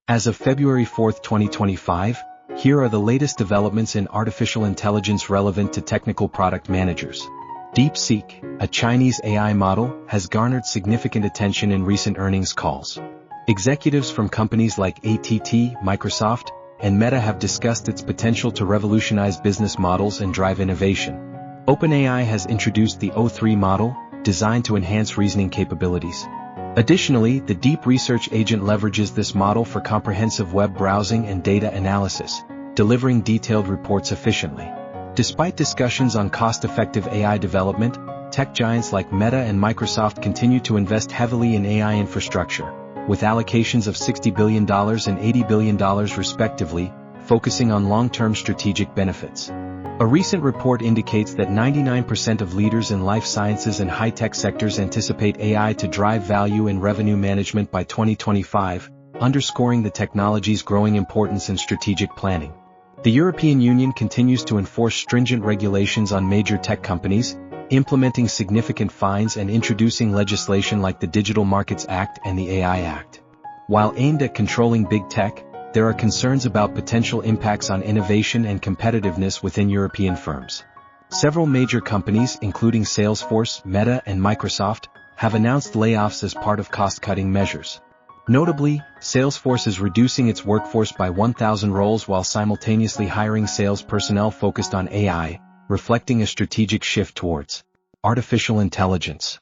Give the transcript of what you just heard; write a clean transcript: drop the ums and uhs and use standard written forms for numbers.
As of February 4, 2025, here are the latest developments in artificial intelligence relevant to technical product managers. DeepSeek, a Chinese AI model, has garnered significant attention in recent earnings calls. Executives from companies like AT&T, Microsoft, and Meta have discussed its potential to revolutionize business models and drive innovation. OpenAI has introduced the O3 model, designed to enhance reasoning capabilities. Additionally, the Deep Research Agent leverages this model for comprehensive web browsing and data analysis, delivering detailed reports efficiently. Despite discussions on cost-effective AI development, tech giants like Meta and Microsoft continue to invest heavily in AI infrastructure, with allocations of $60 billion and $80 billion respectively, focusing on long-term strategic benefits. A recent report indicates that 99% of leaders in life sciences and high-tech sectors anticipate AI to drive value in revenue management by 2025, underscoring the technology's growing importance in strategic planning. The European Union continues to enforce stringent regulations on major tech companies, implementing significant fines and introducing legislation like the Digital Markets Act and the AI Act. While aimed at controlling big tech, there are concerns about potential impacts on innovation and competitiveness within European firms. Several major companies, including Salesforce, Meta, and Microsoft, have announced layoffs as part of cost-cutting measures. Notably, Salesforce is reducing its workforce by 1,000 roles while simultaneously hiring sales personnel focused on AI, reflecting a strategic shift towards artificial intelligence.